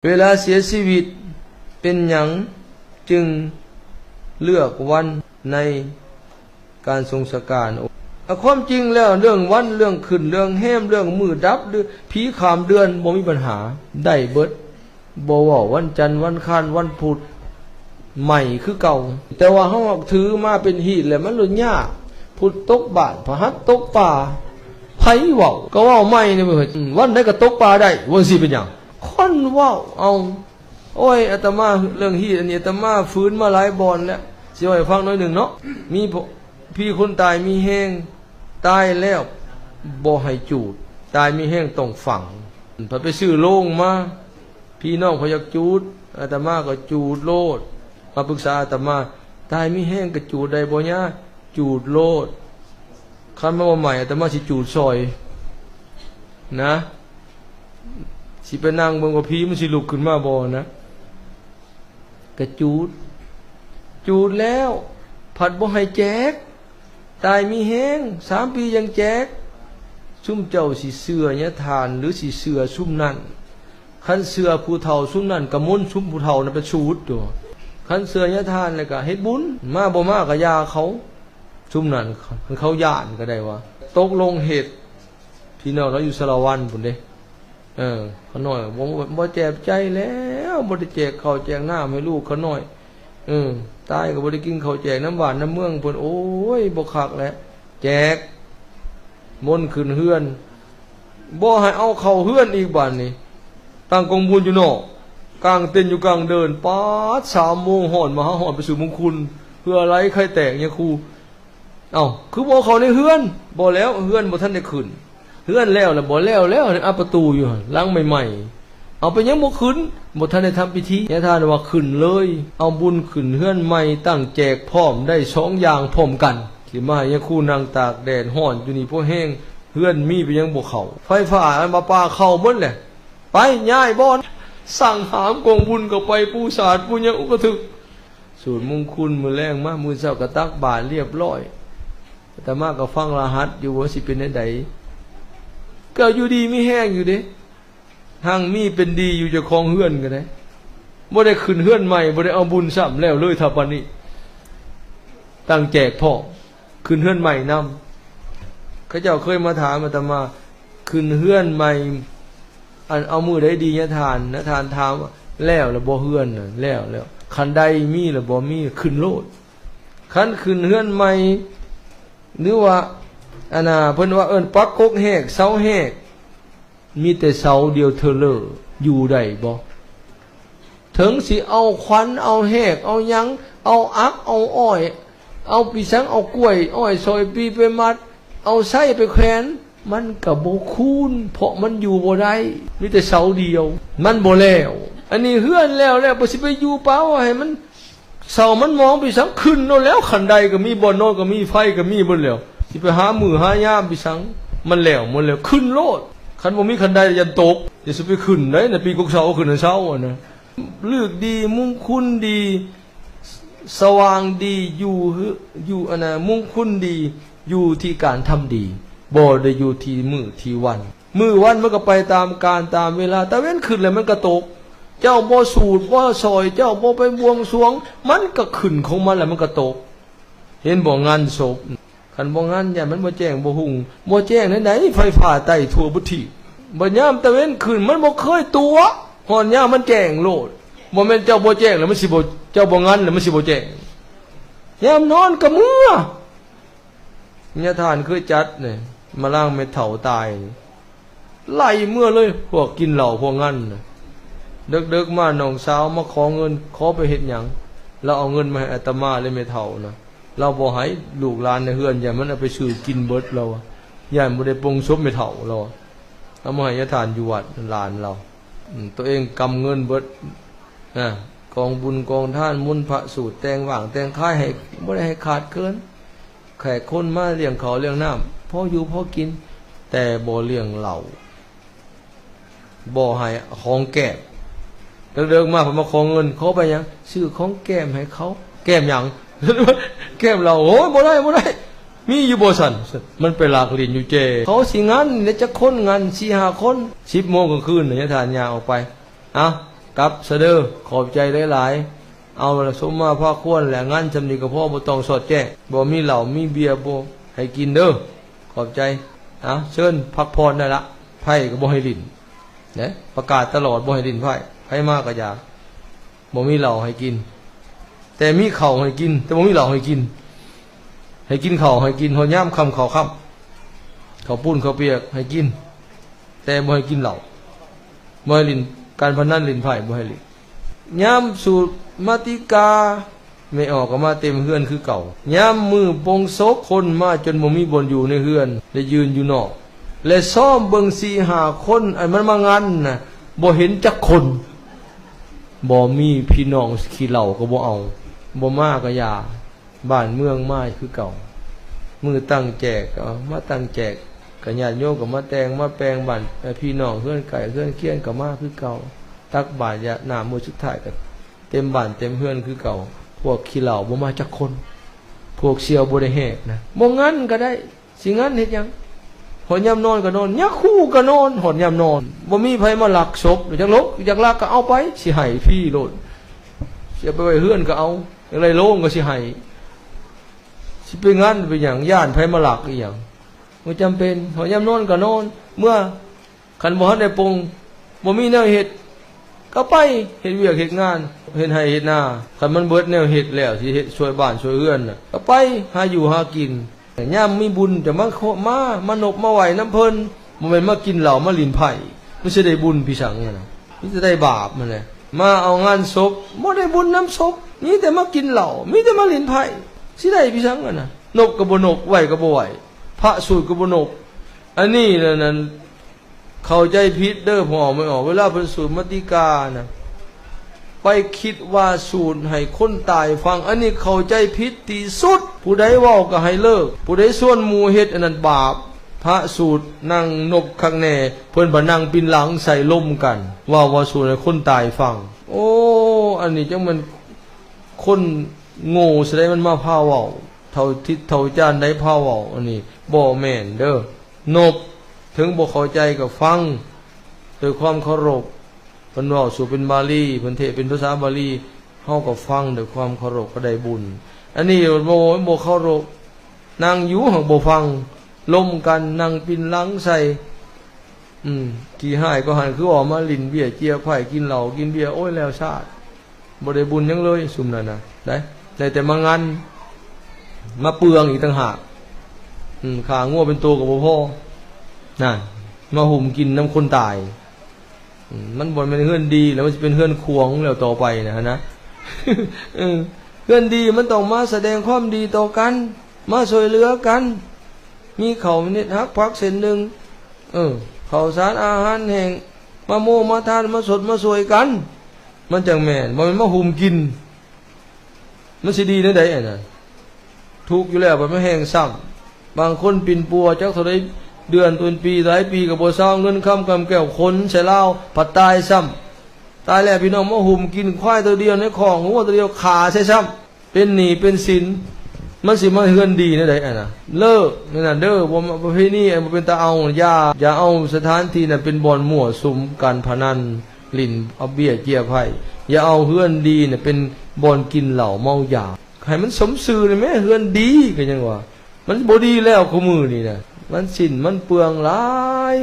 เวลาเสียชีวิตเป็นหยังจึงเลือกวันในการทรงสการความจริงแล้วเรื่องวันเรื่องขึ้นเรื่องแห้มเรื่องมือดับหรือผีขามเดือนบ่มีปัญหาได้เบิดบ่ว่าวันจันทร์วันคันวันพุธใหม่คือเก่าแต่ว่าเฮาถือมาเป็นหีดแล้วมันเลยยากพุธตกบาทพฤหัสตกป่าไผเว้าก็เว้าใหม่นี่เบิดวันใดก็ตกป่าได้ว่าสิเป็นหยังคนเว้าเอาโอ้ยอาตมาเรื่องหีดอันนี้อาตมาฟื้นมาหลายบอนแล้วสิให้ฟังหน่อยนึงเนาะมีพี่คนตายมีแห้งตายแล้วบ่ให้จูดตายมีแห้งต้องฝังพอไปซื้อโลงมาพี่น้องเขาอยากจูดอาตมาก็จูดโลดมาปรึกษาอาตมาตายมีแห้งก็จูดได้บ่ยะจูดโลดคันมาใหม่อาตมาสิจูดซอยนะสิไปนั่งเบิ่งว่าพี่มันสิลุกขึ้นมาบ่นะก็จูดแล้วผัดบ่ให้แจกตายมีแห้ง3 ปียังแจกซุ่มเจ้าสิเสือเนี่ยทานหรือสิเสือซุ่มนั่นคันเสือผู้เฒ่าซุ่มนั่นกะมุนซุ่มผู้เฒ่านั่นเป็นชูดตัวคันเสือเนี่ยทานแล้วก็เฮ็ดบุญมาบ่มาก็ยาเขาซุ่มนั่นเขาย่านก็ได้ว่าตกลงเหตุพี่น้องเราอยู่สระวันพุ่นเด้เขาน้อยบ่แจกใจแล้วบ่ได้แจกข้าวแจกน้ำให้ลูกเขาน้อยตายก็บ่ได้กินข้าวแจกน้ำหวานน้ำเมืองเพิ่นโอ้ยบ่คักแล้วแจกมนต์ขึ้นเฮือนบ่ให้เอาเข้าเฮือนอีกบัดนี้ตั้งกองบุญอยู่นอกกลางเต้นอยู่กลางเดินป๊าด3 โมงฮ้อนมาหาฮ้อนไปสู่มงคลเพื่ออะไรใครแตกเนี่ยครูคือบ่เข้าในเฮือนบ่แล้วเฮือนบ่ทันได้ขึ้นเฮือนแล้วบ่แล้วอัปประตูอยู่หลังใหม่ๆเอาไปยังบ่ขึ้นบ่ทันได้ทำพิธีเนี่ยท่านว่าขึ้นเลยเอาบุญขึ้นเฮือนใหม่ตั้งแจกพร้อมได้2 อย่างพร้อมกันสิมาให้ครูนั่งตากแดดร้อนอยู่นี่พวกแห้งเฮือนมีไปยังบ่เข้าไฟฟ้ามาปาเข้าหมดแหละไปย้ายบ่สั่งหามกองบุญก็ไปปูศาสตร์ปูยังอุกถึกสูตรมงคลมื้อแรงมามื้อเช้าก็ตักบาตรเรียบร้อยแต่มาก็ฟังรหัสอยู่ว่าสิเป็นไดก็อยู่ดีมีแห้งอยู่เด้ทางมีเป็นดีอยู่เจ้าของเฮือนก็ได้บ่ได้ขึ้นเฮือนใหม่บ่ได้เอาบุญซ้ำแล้วเลยถ้าปานนี้ตั้งแจกพ่อขึ้นเฮือนใหม่นำเขาเจ้าเคยมาถามอาตมาขึ้นเฮือนใหม่อันเอามือได้ดีเนี่ยทานนะทานถามแล้วบ่เฮือนน่ะแล้วคันใดมีแล้วบ่มีขึ้นโลดคันขึ้นเฮือนใหม่หรือว่าอันน่ะเพิ่นว่าปักกกแหกเสาแหกมีแต่เสาเดียวเทเลออยู่ได้บ่ถึงสิเอาควันเอาแหกเอาหยังเอาอักเอาอ้อยเอาปีสังเอากล้วยอ้อยซอยปีไปมัดเอาไส้ไปแขวนมันก็บ่คูนเพราะมันอยู่บ่ได้มีแต่เสาเดียวมันบ่แล้วอันนี้เฮือนแล้วบ่สิไปอยู่เปล่าให้มันเสามันมองไปสังขึ้นโน่นแล้วขันใดก็มีบ่อนโน่นก็มีไฟก็มีเบิดแล้วสิไปหามือหายามไปสังมันแล้วหมดแล้วขึ้นโลดคันบ่มีคันใดยันตกอย่าสิไปขึ้นได้น่ะปีกกเสาขึ้นเสาอ่ะนะเลือกดีมงคลดีสว่างดีอยู่อันน่ะมงคลดีอยู่ที่การทำดีบ่ได้อยู่ที่มื้อที่วันมันก็ไปตามกาลตามเวลาแต่เว้นขึ้นแล้วมันก็ตกเจ้าบ่สูดบ่ซอยเจ้าบ่ไปบวงสรวงมันก็ขึ้นของมันแล้วมันก็ตกเห็นบ่งานศพคันบ่งานเนี่ยมันบ่แจ้งบ่หุงบ่แจ้งไหนไฟฟ้าใต้ทั่วบุทีบ่ยามตะเว้นขึ้นมันบ่เคยตัวฮอดยามมันแจ้งโลดบ่แม่นเจ้าบ่แจ้งแล้วมันสิบ่เจ้าบ่งานแล้วมันสิบ่แจ้งยามนอนก็เมื่อเนี่ยทานคือจัดนี่มาล้างเม็ดเฒ่าตายไล่เมื่อเลยพวกกินเหล้าพวกงั้นดึกๆมาน้องสาวมาขอเงินขอไปเฮ็ดหยังเราเอาเงินมาให้อาตมาเลยไม่เฒ่านะเราบ่ให้ลูกหลานในเฮือนอย่ามันเอาไปซื้อกินเบิดเราย่านบ่ได้ปรุงศพไม่เฒ่าเราเอามาให้ทานอยู่วัดหลานเราตัวเองกำเงินเบิดกองบุญกองทานมุนพระสูตรแต่งว่างแต่งค่ายให้บ่ได้ให้ขาดเกินแขกคนมาเลี้ยงเขาเลี้ยงน้ำพออยู่พอกินแต่บ่เลี้ยงเหล้าบ่ให้ของแก้มเดิกมาผมมาขอเงินเขาไปยังซื้อของแก้มให้เขาแก้มหยังแก้มเราโอ้ยบ่ได้มีอยู่บ่สั่นมันไปหลากลิ้นอยู่เจเขาสิงั้นแล้วจะคนงาน4-5 คน10 โมงกลางคืนเนี่ยทานยาออกไป กับเสดอขอบใจหลายๆเอาละสมมาพ่อควรแหละงั้นจำนี้กับพ่อบ่ต้องสอดแจ้งบ่มีเหล้ามีเบียร์บ่ให้กินเด้อขอบใจเชิญพักผ่อนได้ละไพ่ก็บ่ให้ลิ้นนะประกาศตลอดบ่ให้ลิ้นไพ่มากก็อย่าบ่มีเหล้าให้กินแต่มีข้าวให้กินแต่บ่มีเหล้าให้กินข้าวให้กินหอย่ำคำข้าวค่ำข้าวปุ้นข้าวเปียกให้กินแต่บ่ให้กินเหล้าบ่ให้ลิ้นการพนันลิ้นไพ่บ่ให้ลิ้นย่ำสูตรมาติกาไม่ออกก็มาเต็มเฮือนคือเก่าย่ำมือปงศพคนมาจนบ่มีบนอยู่ในเฮือนและยืนอยู่นอกและซ้อมเบิ่ง4-5คนไอ้มันมางานน่ะบ่เห็นจักคนบ่มีพี่น้องขี้เหล้าก็บ่เอาบ่มาก็อย่าบ้านเมืองมาคือเก่ามือตั้งแจกก็มาตั้งแจกก็ญาติโยมก็มาแต่งมาแปลงบ้านพี่น้องเฮือนไก่เฮือนเคียนก็มาคือเก่าตักบาตรยาน้ำมื้อสุดท้ายก็เต็มบ้านเต็มเฮือนคือเก่าพวกขี้เหล้าบ่มาจักคนพวกเสี่ยวบ่ได้แหกนะบ่งั้นก็ได้สิงั้นเฮ็ดหยังหอนยามนอนก็นอนยักคู่ก็นอนหอนยามนอนบ่มีไผมาลักศพหรือจักลกอยากลักก็เอาไปสิให้พี่โลดสิไปไว้เฮือนก็เอาจังได๋โล่งก็สิให้สิไปงั้นไปหยังย่านไผมาลักอีหยังบ่จำเป็นหอนยามนอนก็นอนเมื่อคันบ่ทันได้ปรุงบ่มีแนวเฮ็ดก็ไปเฮ็ดเวียกเฮ็ดงานเฮ็ดให้เฮ็ดนาคันมันเบิดแนวเฮ็ดแล้วสิเฮ็ดช่วยบ้านช่วยเรือนน่ะก็ไปหาอยู่หากินยามมีบุญจะมานบมาไหวน้ำเพิ่นบ่แม่นมากินเหล้ามาลิ้นไผ่มันสิได้บุญพี่สังน่ะมันจะได้บาปมันแหละมาเอางานศพบ่ได้บุญน้ำศพนี่แต่มากินเหล้ามีแต่มาลิ้นไผ่สิได้พี่สังน่ะนบก็บ่นบไหวก็บ่ไหวพระสูตรก็บ่นบอันนี้นั่นเข้าใจผิดเด้อพ่อไม่ออกเวลาเพิ่นสูตรมติกานะไปคิดว่าสูตรให้คนตายฟังอันนี้เข้าใจผิดที่สุดผู้ใดเว้าก็ให้เลิกผู้ใดส่วนหมู่เฮ็ดอันนั้นบาปพระสูตรนั่งนบข้างแน่เพิ่นบ่นั่งปินหลังใส่ลมกันว่าสูตรให้คนตายฟังโอ้อันนี้จังมันคนโง่แสดงมันมาพาเว้าเท่าทิศเท่าจานได้พาเว้าอันนี้บ่แม่นเด้อนบถึงบ่เข้าใจก็ฟังด้วยความเคารพเพิ่นเว้าสู่เป็นบาลีเพิ่นเทศเป็นภาษาบาลีเฮาก็ฟังด้วยความเคารพก็ได้บุญอันนี้บ่เคารพนั่งอยู่หังบ่ฟังล้มกันนั่งปินหลังใส่ขี้หายก็หันคือออกมาลิ้นเบี้ยเจียไผ่กินเหล้ากินเบียร์โอ้ยแล้วชาติบ่ได้บุญหยังเลยซุมนั้นน่ะได้แต่มางานมาเปลืองอีกต่างหากขางัวเป็นตัวก็บ่พอนั่นมาหุ่มกินน้ำคนตายมันบ่เป็นเฮือนดีแล้วมันจะเป็นเฮือนควงแล้วต่อไปนะเฮือนดีมันต้องมาแสดงความดีต่อกันมาช่วยเหลือกันมีข้าวนิดฮักพักเส้นนึงข้าวสารอาหารแห้งมาโมมาทานมาสดมาสวยกันมันจังแม่นบ่แม่นมาหุ่มกินมันสิดีจังได๋น่ะทุกอยู่แล้วบ่แม่นแห้งซ้ำบางคนปิ่นปัวจักเท่าใดเดือนตุนปีหลายปีกับบ่เศร้าเงินคำกำแก้วคนใส่เหล้าผัดตายซ้ำตายแล้วพี่น้องมาหุ่มกินควายตัวเดียวในของหัวตัวเดียวขาใส่ซ้ำเป็นหนี้เป็นสินมันสิมาเฮือนดีนะได้น่ะเลิกนั่นน่ะเด้อบ่ประเพณีบ่เป็นตาเอาอย่าเอาสถานที่นั้นเป็นบ่อนมั่วสุมการพนันลิ้นเอาเบี้ยเจียไผ่อย่าเอาเฮือนดีน่ะเป็นบ่อนกินเหล้าเมายาให้มันสมชื่อได้มั้ยเฮือนดีก็ยังว่ามันบ่ดีแล้วคู่มือนี่น่ะมันสิ้นมันเปลืองหลาย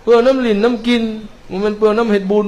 เปลืองน้ำลิ้นน้ำกินมันเปลืองน้ำเห็ดบุญ